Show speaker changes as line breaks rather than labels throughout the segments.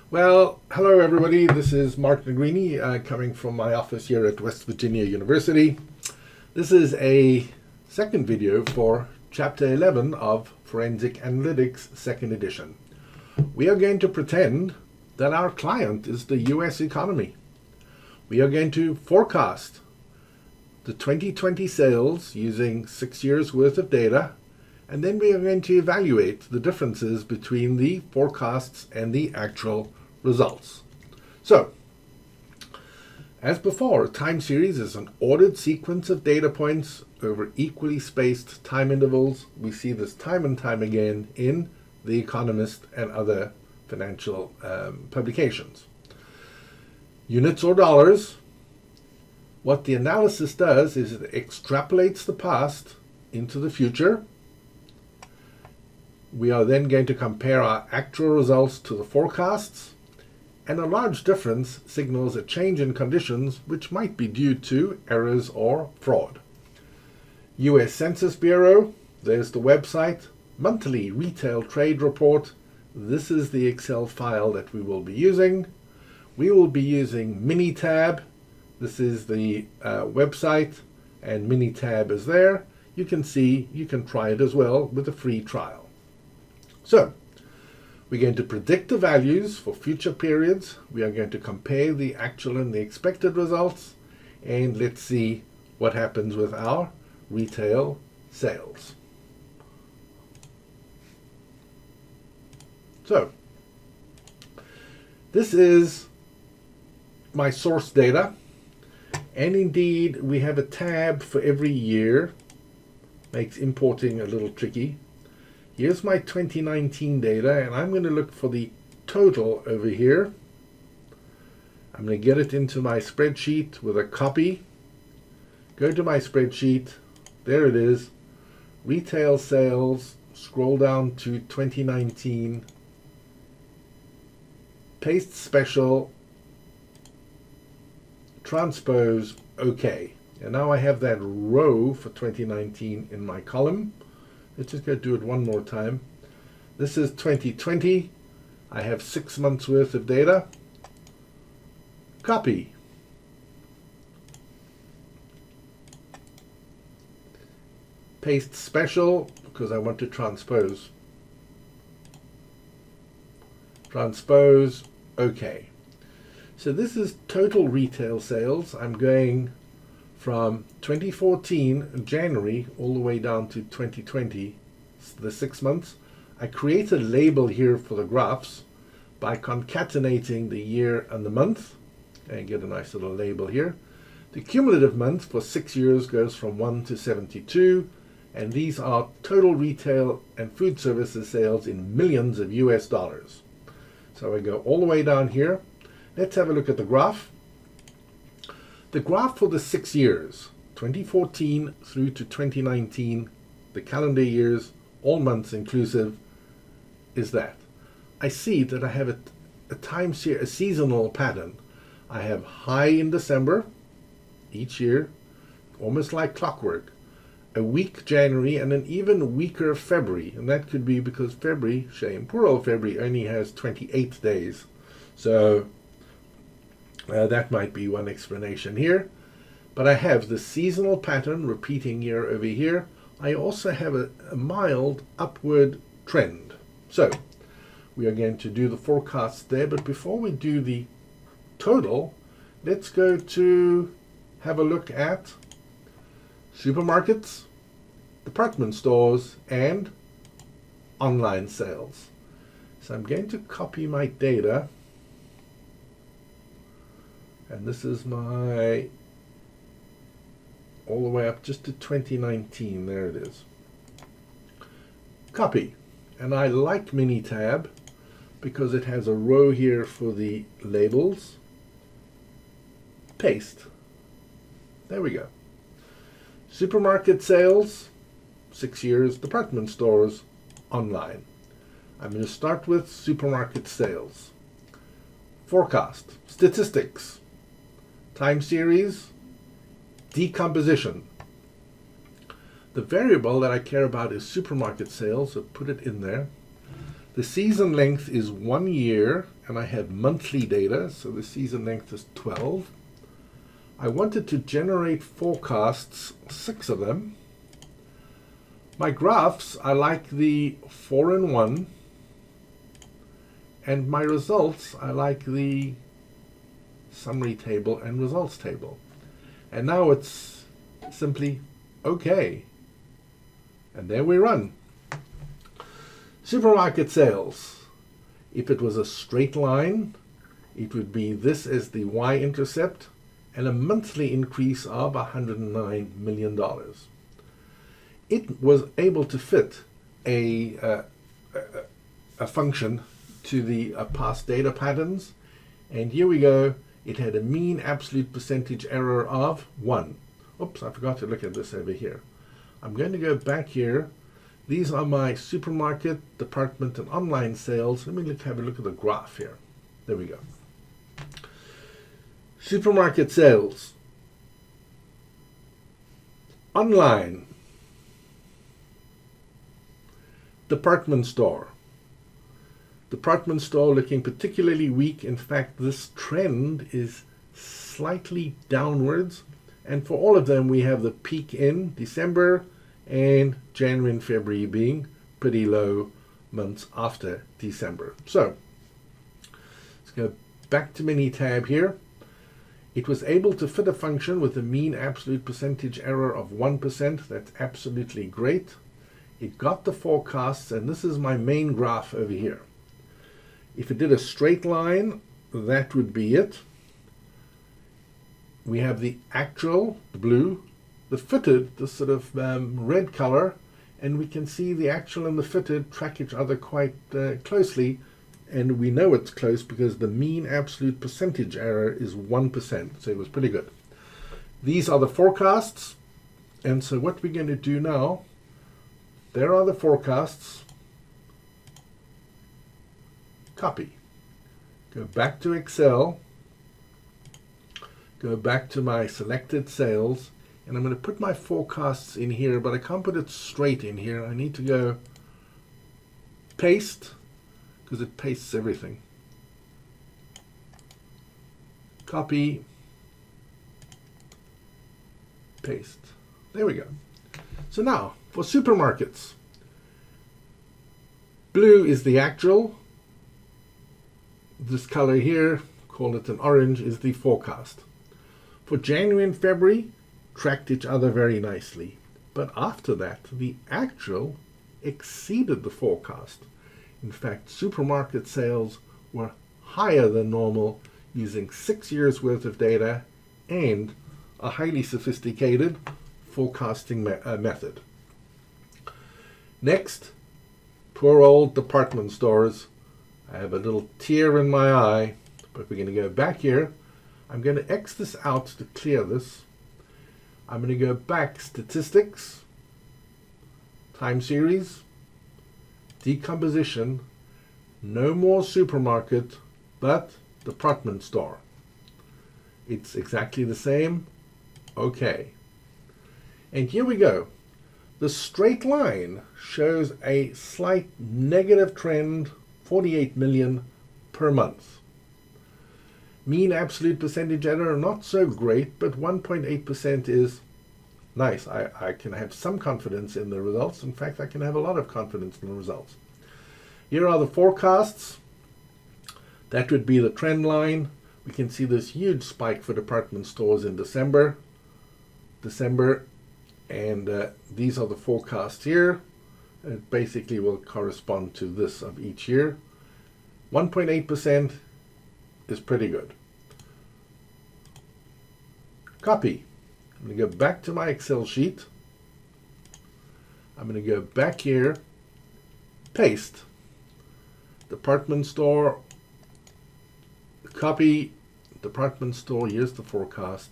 Well, hello everybody. This is Mark Negrini coming from my office here at West Virginia University. This is a second video for Chapter 11 of Forensic Analytics, second edition. We are going to pretend that our client is the US economy. We are going to forecast the 2020 sales using 6 years worth of data, and then we are going to evaluate the differences between the forecasts and the actual results. So, as before, a time series is an ordered sequence of data points over equally spaced time intervals. We see this time and time again in The Economist and other financial publications. Units or dollars. What the analysis does is it extrapolates the past into the future. We are then going to compare our actual results to the forecasts, and a large difference signals a change in conditions which might be due to errors or fraud. US Census Bureau, there's the website, monthly retail trade report. This is the Excel file that we will be using. We will be using Minitab. This is the website, and Minitab is there. You can see, you can try it as well with a free trial. So, we're going to predict the values for future periods. We are going to compare the actual and the expected results. And let's see what happens with our retail sales. So, this is my source data. And indeed, we have a tab for every year. Makes importing a little tricky. Here's my 2019 data, and I'm going to look for the total over here. I'm going to get it into my spreadsheet with a copy. Go to my spreadsheet. There it is. Retail sales. Scroll down to 2019. Paste special. Transpose OK. And now I have that row for 2019 in my column. Let's just go do it one more time. This is 2020. I have 6 months worth of data. Copy. Paste special because I want to transpose. Transpose, OK. So this is total retail sales. I'm going from 2014, January, all the way down to 2020, the 6 months. I create a label here for the graphs by concatenating the year and the month, and get a nice little label here. The cumulative month for 6 years goes from 1 to 72, and these are total retail and food services sales in millions of US dollars. So I go all the way down here. Let's have a look at the graph. The graph for the 6 years, 2014 through to 2019, the calendar years, all months inclusive, is that. I see that I have a seasonal pattern. I have high in December, each year, almost like clockwork. A weak January and an even weaker February. And that could be because February, shame, poor old February, only has 28 days. So that might be one explanation here. But I have the seasonal pattern repeating year over year. I also have a mild upward trend. So we are going to do the forecast there. But before we do the total, let's go to have a look at supermarkets, department stores, and online sales. So I'm going to copy my data. And this is my, all the way up just to 2019. There it is. Copy. And I like Minitab because it has a row here for the labels. Paste. There we go. Supermarket sales, 6 years. Department stores, online. I'm going to start with supermarket sales. Forecast. Statistics. Time series, decomposition. The variable that I care about is supermarket sales, so put it in there. The season length is 1 year, and I have monthly data, so the season length is 12. I wanted to generate forecasts, 6 of them. My graphs, I like the 4-in-1, and my results, I like the summary table and results table. And now it's simply okay. And there we run. Supermarket sales. If it was a straight line, it would be this as the y-intercept and a monthly increase of $109 million. It was able to fit a function to the past data patterns, and here we go. It had a mean absolute percentage error of 1. Oops, I forgot to look at this over here. I'm going to go back here. These are my supermarket, department, and online sales. Let me have a look at the graph here. There we go. Supermarket sales. Online. Department store. Department store looking particularly weak. In fact, this trend is slightly downwards. And for all of them, we have the peak in December and January and February being pretty low months after December. So let's go back to mini tab here. It was able to fit a function with a mean absolute percentage error of 1%. That's absolutely great. It got the forecasts, and this is my main graph over here. If it did a straight line, that would be it. We have the actual, the blue, the fitted, the sort of red color, and we can see the actual and the fitted track each other quite closely, and we know it's close because the mean absolute percentage error is 1%, so it was pretty good. These are the forecasts, and so what we're going to do now, there are the forecasts. Copy. Go back to Excel. Go back to my selected sales, and I'm going to put my forecasts in here, but I can't put it straight in here. I need to go paste, because it pastes everything. Copy, paste. There we go. So now, for supermarkets, blue is the actual. This color here, call it an orange, is the forecast. For January and February, tracked each other very nicely. But after that, the actual exceeded the forecast. In fact, supermarket sales were higher than normal using 6 years worth of data and a highly sophisticated forecasting method. Next, poor old department stores. I have a little tear in my eye, but we're going to go back here. I'm going to X this out to clear this. I'm going to go back, statistics, time series, decomposition, no more supermarket, but department store. It's exactly the same. Okay. And here we go. The straight line shows a slight negative trend, 48 million per month. Mean absolute percentage error, not so great, but 1.8% is nice. I can have some confidence in the results. In fact, I can have a lot of confidence in the results. Here are the forecasts. That would be the trend line. We can see this huge spike for department stores in December, and these are the forecasts here. It basically will correspond to this of each year. 1.8% is pretty good. Copy. I'm going to go back to my Excel sheet. I'm going to go back here, paste, department store, copy, department store, here's the forecast,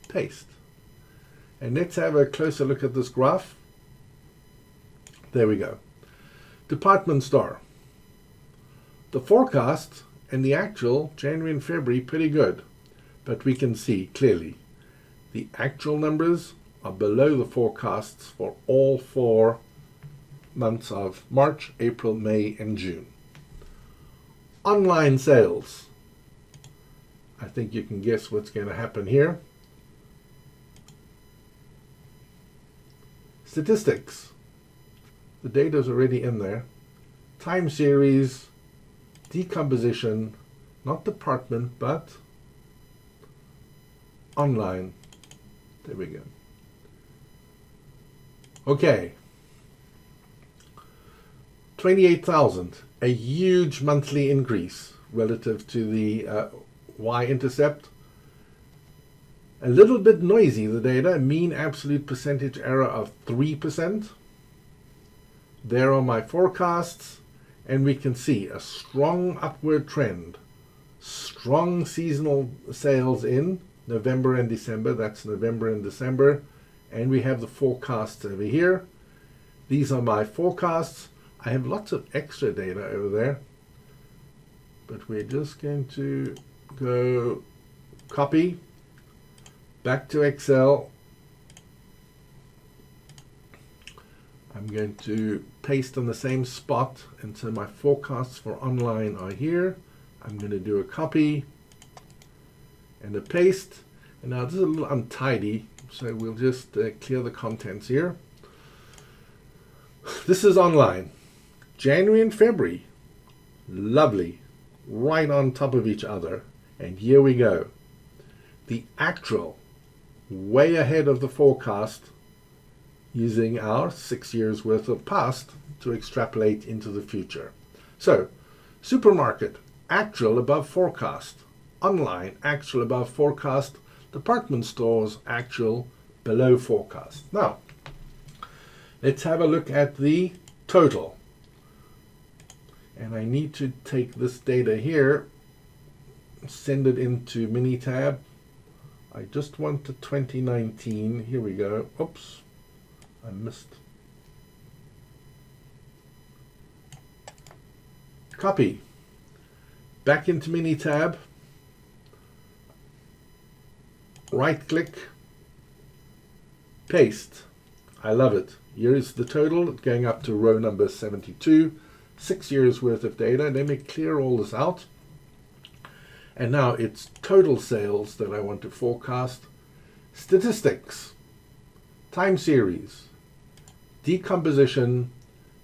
paste. And let's have a closer look at this graph. There we go. Department store. The forecast and the actual, January and February, pretty good. But we can see clearly the actual numbers are below the forecasts for all 4 months of March, April, May, and June. Online sales. I think you can guess what's going to happen here. Statistics. The data is already in there. Time series, decomposition, not department, but online. There we go. Okay. 28,000, a huge monthly increase relative to the y-intercept. A little bit noisy, the data, mean absolute percentage error of 3%. There are my forecasts, and we can see a strong upward trend. Strong seasonal sales in November and December. That's November and December. And we have the forecasts over here. These are my forecasts. I have lots of extra data over there, but we're just going to go copy, back to Excel. I'm going to paste on the same spot, and so my forecasts for online are here. I'm going to do a copy and a paste. And now this is a little untidy, so we'll just clear the contents here. This is online. January and February. Lovely. Right on top of each other. And here we go. The actual, way ahead of the forecast, using our 6 years worth of past to extrapolate into the future. So, supermarket, actual above forecast. Online, actual above forecast. Department stores, actual below forecast. Now, let's have a look at the total. And I need to take this data here, send it into Minitab. I just want the 2019. Here we go. Oops, I missed. Copy. Back into Minitab. Right click. Paste. I love it. Here's the total going up to row number 72. 6 years worth of data. Let me clear all this out. And now it's total sales that I want to forecast. Statistics. Time series. Decomposition.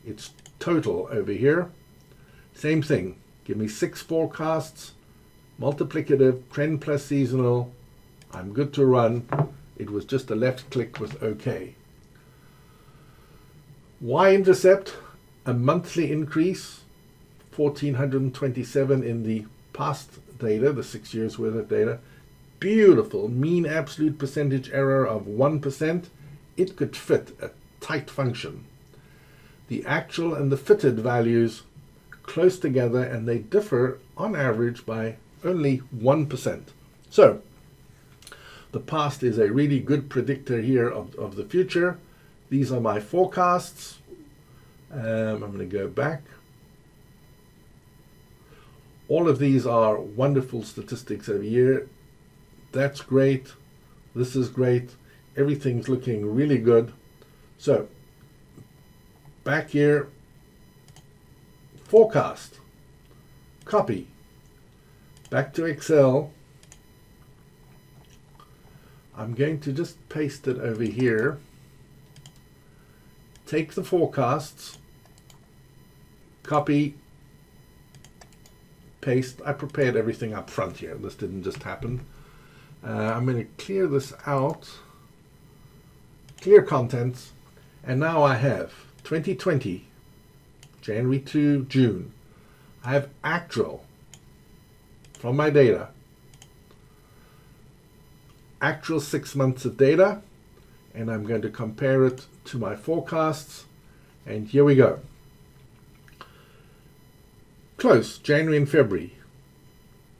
It's total over here. Same thing. Give me 6 forecasts. Multiplicative. Trend plus seasonal. I'm good to run. It was just a left click with OK. Y-intercept. A monthly increase, 1,427 in the past data, the 6 years worth of data. Beautiful, mean absolute percentage error of 1%. It could fit a tight function. The actual and the fitted values close together, and they differ on average by only 1%. So, the past is a really good predictor here of the future. These are my forecasts. I'm going to go back. All of these are wonderful statistics over here. That's great. This is great. Everything's looking really good. So, back here, forecast, copy, back to Excel. I'm going to just paste it over here. Take the forecasts, copy, paste. I prepared everything up front here. This didn't just happen. I'm going to clear this out, clear contents, and now I have 2020, January to June. I have actual from my data, actual 6 months of data, and I'm going to compare it to my forecasts, and here we go. Close, January and February.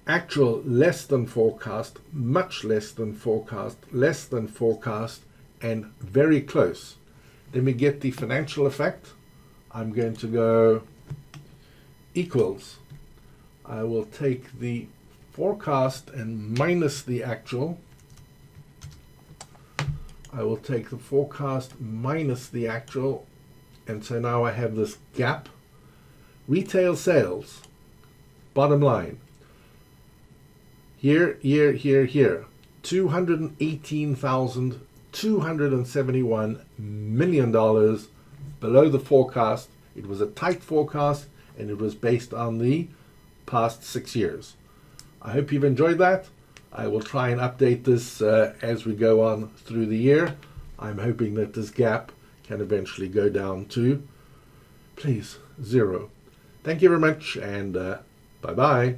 Actual less than forecast, much less than forecast, less than forecast, and very close. Then we get the financial effect. I'm going to go equals. I will take the forecast and minus the actual. I will take the forecast minus the actual, and so now I have this gap. Retail sales, bottom line, here, $218,271 million below the forecast. It was a tight forecast, and it was based on the past 6 years. I hope you've enjoyed that. I will try and update this as we go on through the year. I'm hoping that this gap can eventually go down to, please, 0. Thank you very much, and bye-bye.